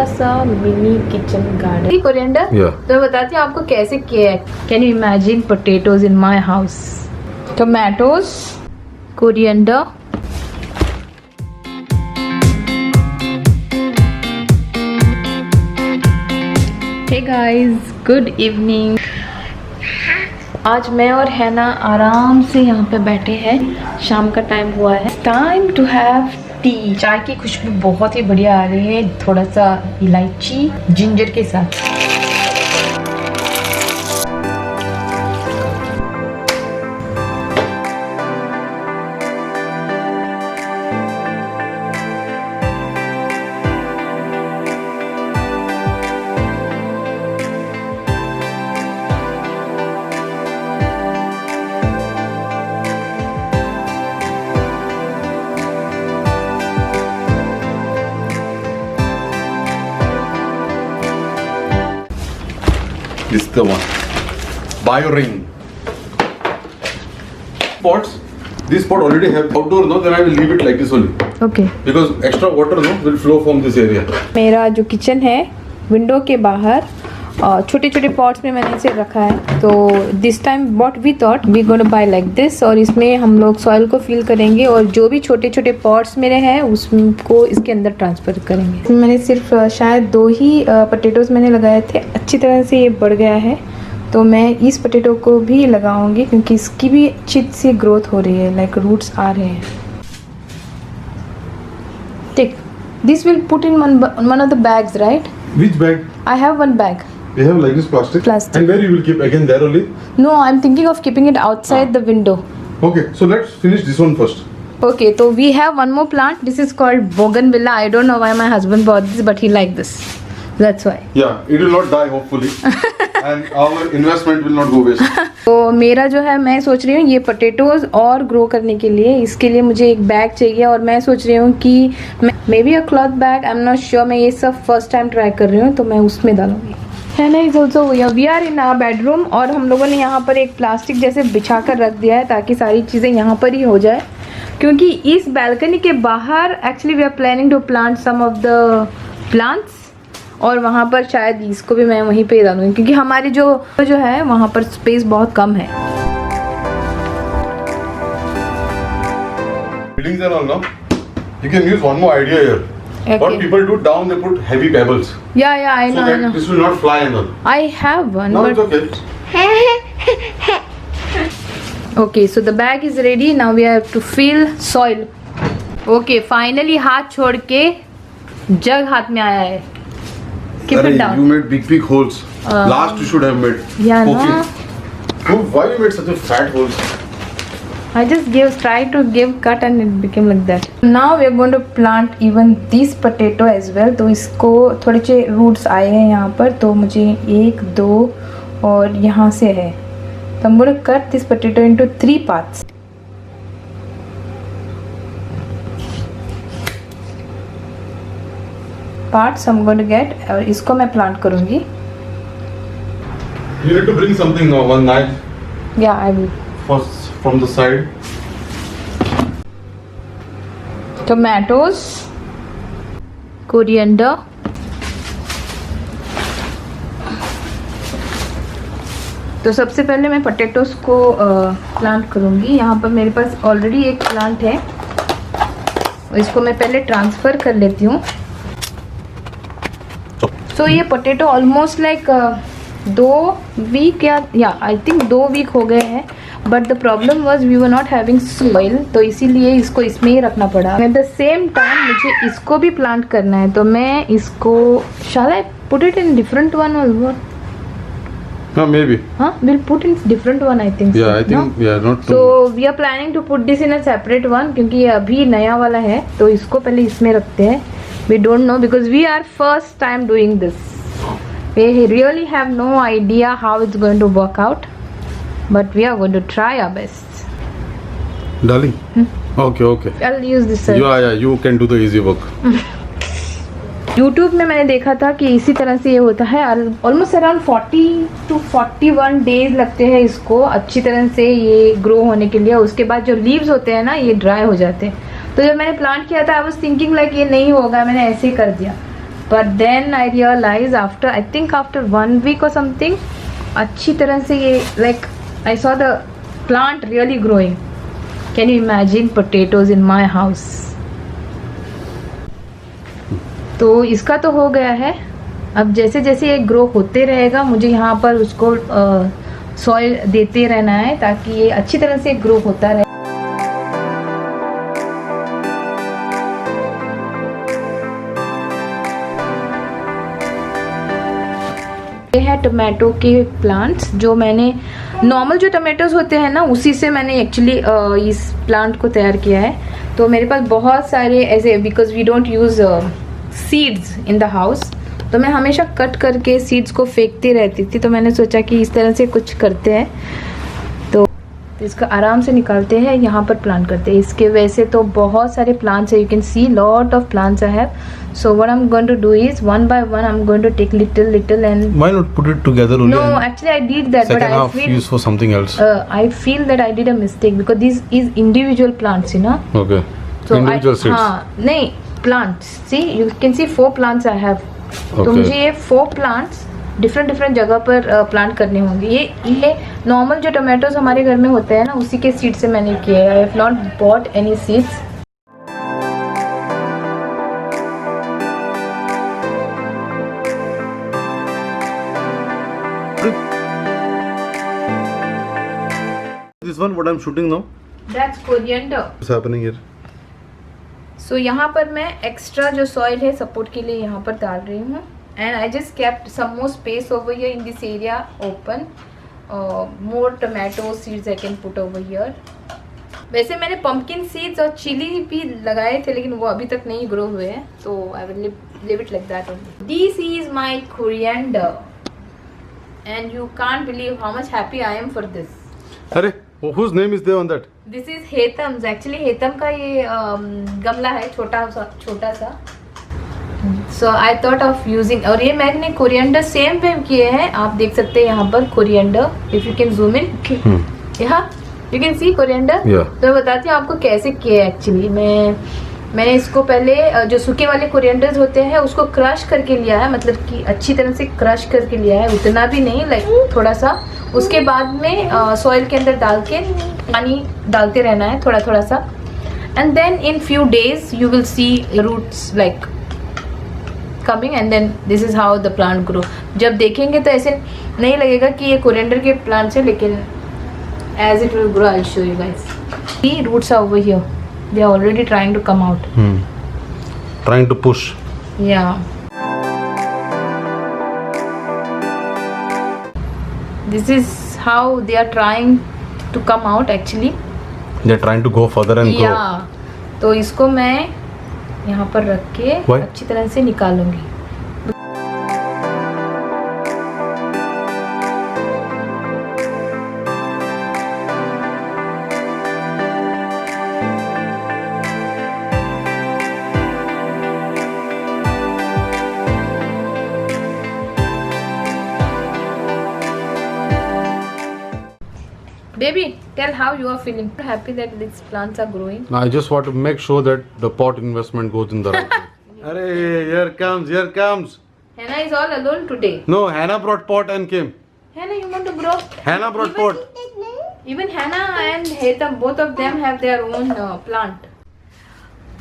छोटा सा mini kitchen garden. Coriander तो मैं बताती हूँ आपको कैसे किया है। Can you imagine potatoes in my house, tomatoes, coriander, hey guys, good evening. आज मैं और हैना आराम से यहाँ पे बैठे हैं। शाम का टाइम हुआ है, टाइम टू हैव टी। चाय की खुशबू बहुत ही बढ़िया आ रही है, थोड़ा सा इलायची जिंजर के साथ। This is the one. Bio-ring. Pots. This pot already have outdoor, no? Then I will leave it like this only. Okay Because extra water, no, will flow from this area. मेरा जो kitchen है window के बाहर छोटे छोटे pots में मैंने इसे रखा है। तो this time what we thought we gonna buy like this, और इसमें हम लोग सॉइल को फिल करेंगे और जो भी छोटे छोटे पॉट्स मेरे हैं उसको इसके अंदर ट्रांसफ़र करेंगे। मैंने सिर्फ शायद 2 ही पोटैटोज मैंने लगाए थे, अच्छी तरह से ये बढ़ गया है। तो मैं इस पोटैटो को भी लगाऊंगी क्योंकि इसकी भी अच्छी सी ग्रोथ हो रही है, लाइक रूट्स आ रहे हैं। ठीक, this will put in one of the bags, right? Which bag? I have one bag. You have like this plastic? Plastic. And where you will keep? Again there only? No, I'm thinking of keeping it outside the window. Okay, so let's finish this one first. Okay, so we have one more plant. This is called bougainvillea. I don't know why my husband bought this, but he liked this. That's why. Yeah, it will not die hopefully. And our investment will not go waste. तो मेरा जो है, मैं सोच रही हूँ ये potatoes और ग्रो करने के लिए, इसके लिए मुझे एक बैग चाहिए। और मैं सोच रही हूँ कि may be a cloth bag, I am not sure. मैं ये सब फर्स्ट टाइम ट्राई कर रही हूँ, तो मैं उसमें डालूंगी। है ना, is also we are in our bedroom, और हम लोगों ने यहाँ पर एक प्लास्टिक जैसे बिछा कर रख दिया है ताकि सारी चीज़ें यहाँ पर ही हो जाए। क्योंकि इस बैल्कनी के बाहर actually we are planning to plant some of the plants, और वहाँ पर शायद इसको भी मैं वहीं पे डालूंगी क्योंकि हमारी जो है वहाँ पर स्पेस बहुत कम है। Buildings and all, no? You can use one more idea here. Okay. What people do down, they put heavy pebbles. Yeah, I So know, I that know. this will not fly and all. I have one, No, but it's okay. okay, so the bag is ready. Now we have to fill soil. Okay, finally हाथ छोड़ के जग हाथ में आया है। Keep it down. You made big holes. Last you should have made. Yeah, poking. no. So why you made such a fat holes? I just try to give cut and it became like that. Now we are going to plant even this potato as well. तो इसको थोड़े से roots आए हैं यहाँ पर, तो मुझे 1, 2 और यहाँ से है। तो I'm going to cut this potato into 3 parts. Parts I'm going to get, और इसको मैं plant करूँगी। You need to bring something now, one knife. Yeah, I will. First from the side. Tomatoes, coriander, तो सबसे पहले मैं potatoes को plant करूँगी। यहाँ पर मेरे पास ऑलरेडी एक प्लांट है, इसको मैं पहले ट्रांसफ़र कर लेती हूँ। तो ये पोटैटो ऑलमोस्ट लाइक 2 वीक या आई थिंक 2 वीक हो गए हैं, but the problem was we were not having soil, तो इसीलिए इसको इसमें ही रखना पड़ा। एट द सेम टाइम मुझे इसको भी प्लांट करना है, तो मैं इसको shall I put it in different one और what? No, maybe. We'll put in different one, I think. Yeah, I think no? yeah, not too. So we are planning to put this in a separate one क्योंकि ये अभी नया वाला है, तो इसको पहले इसमें रखते हैं। We don't know because we are first time doing this. We really have no idea how it's going to work out, but we are going to try our best. Darling. Okay, okay. I'll use this. Yeah, you can do the easy work. YouTube में मैंने देखा था कि इसी तरह से ये होता है। ऑलमोस्ट अराउंड 40 to 41 डेज लगते हैं इसको अच्छी तरह से ये ग्रो होने के लिए। उसके बाद जो लीव्स होते हैं ना, ये ड्राई हो जाते हैं। तो जब मैंने प्लांट किया था आई वाज थिंकिंग लाइक ये नहीं होगा, मैंने ऐसे ही कर दिया। But then I realized after 1 week or something, अच्छी तरह से ये like I saw the plant really growing. Can you imagine potatoes in my house? तो इसका तो हो गया है. अब जैसे जैसे ये ग्रो होते रहेगा मुझे यहाँ पर उसको सॉइल देते रहना है ताकि ये अच्छी तरह से ग्रो होता रहे. ये है टोमेटो के प्लांट्स जो मैंने नॉर्मल जो टोमेटोज होते हैं ना उसी से मैंने एक्चुअली इस प्लांट को तैयार किया है. तो मेरे पास बहुत सारे ऐसे because we don't use seeds in the house तो मैं हमेशा कट करके सीड्स को फेंकती रहती थी. तो मैंने सोचा कि इस तरह से कुछ करते हैं तो इसका आराम से निकालते हैं यहाँ पर प्लांट करते हैं. इसके वैसे तो बहुत सारे प्लांट्स है. You can see lot of plants I have. So what I am going to do is one by one I'm going to take little and why not put it together only? no actually I did that but Second I half feel use for something else. I feel that I did a mistake because this is individual plants, you know. Okay. So Individual seeds. हाँ नहीं plants. See you can see 4 plants I have. तो Okay. मुझे ये 4 plants different जगह पर plant करने होंगे. ये नॉर्मल जो टोमेटोज हमारे घर में होते हैं ना उसी के सीड से मैंने किए. I have not bought any seeds. This one what I'm shooting now? That's coriander. What's happening here? सो यहाँ पर मैं एक्स्ट्रा जो सॉइल है सपोर्ट के लिए यहाँ पर डाल रही हूँ. And I just kept some more space over here in this area open. More tomato seeds I can put over here. वैसे मैंने पंपकिन सीड्स और चिली भी लगाए थे लेकिन वो अभी तक नहीं ग्रो हुए हैं तो I will leave it like that only. This is my coriander and you can't believe how much happy I am for this. अरे whose name is there on that? This is Hetam's. Actually Hetam का ये गमला है छोटा सा. So I thought of using. और ये मैंने कोरिएंडर सेम पे किए हैं. आप देख सकते हैं यहाँ पर coriander. If you can zoom in यहाँ यू कैन सी कोरिएंडर. तो मैं बताती हूँ आपको कैसे किए. एक्चुअली मैंने इसको पहले जो सूखे वाले कोरिएंडर्स होते हैं उसको क्रश करके लिया है. मतलब कि अच्छी तरह से क्रश करके लिया है. उतना भी नहीं लाइक थोड़ा सा. उसके बाद में सॉइल के अंदर डाल के पानी डालते रहना है थोड़ा सा. And then in few days you will see roots like coming and then this is how the plant grow. जब देखेंगे तो ऐसे नहीं लगेगा कि ये कोरिएंडर के प्लांट्स है लेकिन as it will grow I will show you guys. See roots are over here. They are already trying to come out. Trying to push. Yeah. This is how they are trying to come out actually. They're trying to go further and grow. Yeah. तो इसको मैं यहाँ पर रख के Why? अच्छी तरह से निकालूंगी. Baby, tell how you are feeling. Happy that these plants are growing. I just want to make sure that the pot investment goes in the right way. Arey, here comes. Hannah is all alone today. No, Hannah brought pot and came. Hannah, you want to grow? Hannah brought pot. Even Hannah and Hetam, both of them have their own plant.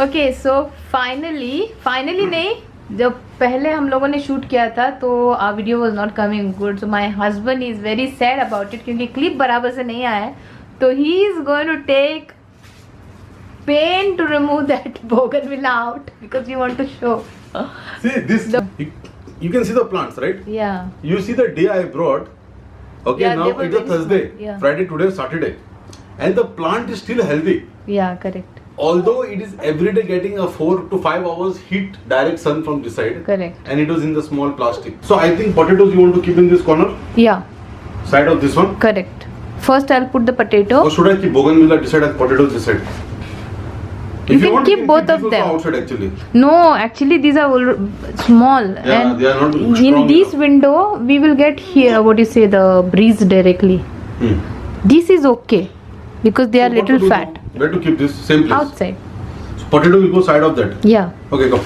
Okay, so finally नहीं जब पहले हम लोगों ने shoot किया था तो video was not coming good. So my husband is very sad about it क्योंकि क्लिप बराबर से नहीं आया है. तो he is going to take pain to remove that bougainvillea out because we want to show. See this. You can see the plants, right? या You see the day I brought. Okay, Yeah, now they were it's a very Thursday, small, yeah. Friday, today, Saturday, and the plant is still healthy. या correct Although it is every day getting a 4 to 5 hours heat, direct sun from this side, correct and it was in the small plastic. So I think potatoes you want to keep in this corner, या side of this one. Correct. First I will put the potato. Or should I keep bougainvillea this side and potatoes this side? You can keep both of these them. also outside actually. No, actually these are all small. Yeah, and they are not in strong this enough. window we will get here what do you say the breeze directly. This is okay because they are So what little to do fat. now? Where to keep this? Same place. Outside. So potato will go side of that. Yeah. Okay, go.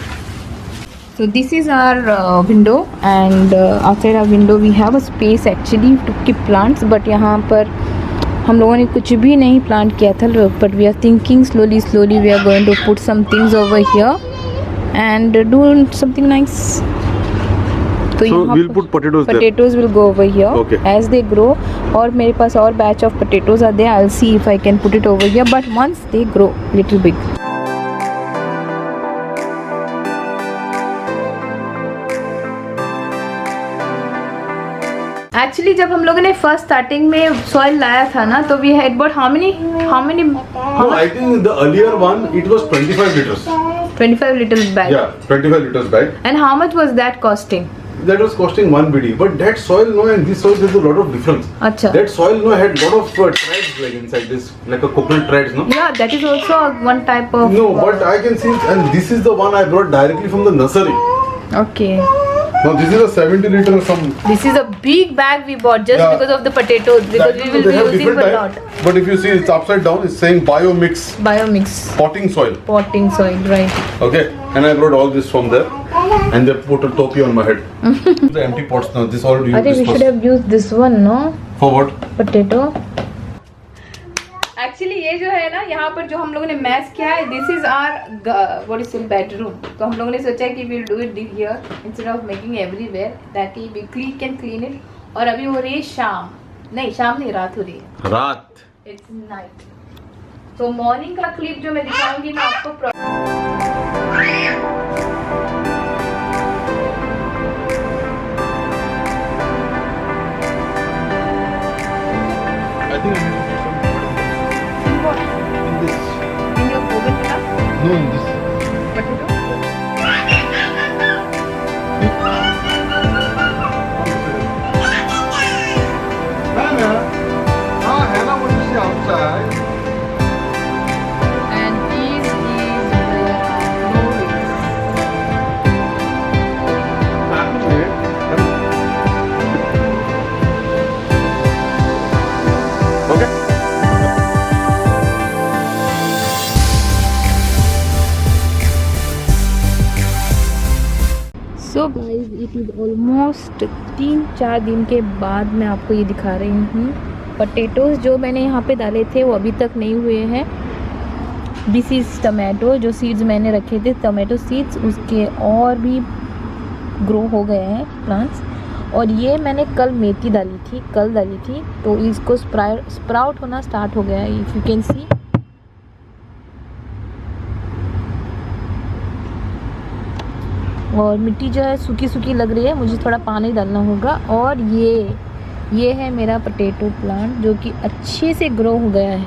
So this is our window, and outside our window we have a space actually to keep plants. But यहाँ पर हम लोगों ने कुछ भी नहीं plant किया था, but we are thinking slowly we are going to put some things over here and do something nice. So we'll put potatoes there. Potatoes will go over here. Okay. As they grow. और मेरे पास और batch of potatoes are there. I'll see if I can put it over here. But once they grow little big. Actually जब हम लोगों ने first starting में soil लाया था ना, तो we had bought how many? No, I think the earlier one it was 25 liters. 25 liters bag. Yeah, 25 liters bag. And how much was that costing? That was costing 1 BD, but that soil no and this soil there's a lot of difference. Acha. That soil no had lot of threads like inside this, like a coconut threads, no? Yeah, that is also one type of. No, but I can see, and this is the one I brought directly from the nursery. Okay. Now this is a 70 liter some. This is a big bag we bought just Yeah. because of the potatoes, because we will They be have using different for type, lot. but if you see it's upside down, it's saying biomix Biomix potting soil. potting soil, right? Okay, and I brought all this from there, and they put a topi on my head. The empty pots now. This all you Arey, we should have used this one, no? For what? Potato. Actually ये जो है ना, यहाँ पर जो हम लोगों ने मैच किया है, this is our what is bedroom. तो हम लोगों ने सोचा कि we'll do it here instead of making everywhere, that we can clean it. और अभी हो रही है शाम नहीं, रात हो रही है. रात. It's night. तो मॉर्निंग का क्लिप जो मैं दिखाऊंगी मैं आपको. I think I need to put some in this. In your bougainvillea No, in this. potato. Hannah, Hannah wants to see outside. And this is where our floor is. Okay. So guys it is almost 3-4 दिन के बाद मैं आपको ये दिखा रही हूँ. Potatoes जो मैंने यहाँ पे डाले थे वो अभी तक नहीं हुए हैं. दिस इज़ टमाटो, जो सीड्स मैंने रखे थे टमाटो सीड्स, उसके और भी ग्रो हो गए हैं प्लांट्स. और ये मैंने कल मेथी डाली थी, तो इसको स्प्राउट होना स्टार्ट हो गया है. इफ़ यू कैन सी, और मिट्टी जो है सूखी लग रही है, मुझे थोड़ा पानी डालना होगा. और ये है मेरा पोटैटो प्लांट जो कि अच्छे से ग्रो हो गया है.